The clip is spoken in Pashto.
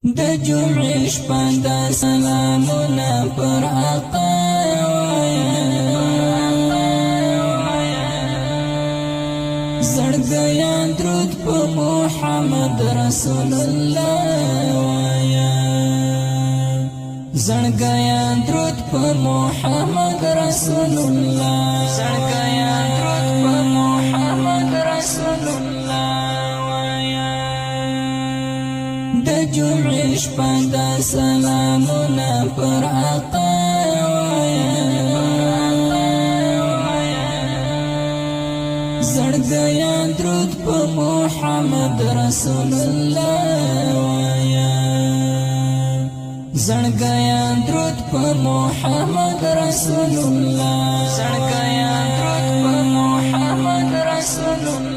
د جمعې شپه د سلامونه پر آقا زړګیان درود په محمد رسول الله وایا زړګیان درود په محمد رسول الله زړګیان درود په محمد رسول الله وایا د جمعې شپه د سلامونه پر آقا زړګیان درود په محمد رسول الله وایا زړګیان درود په محمد رسول الله زړګیان درود په محمد رسول الله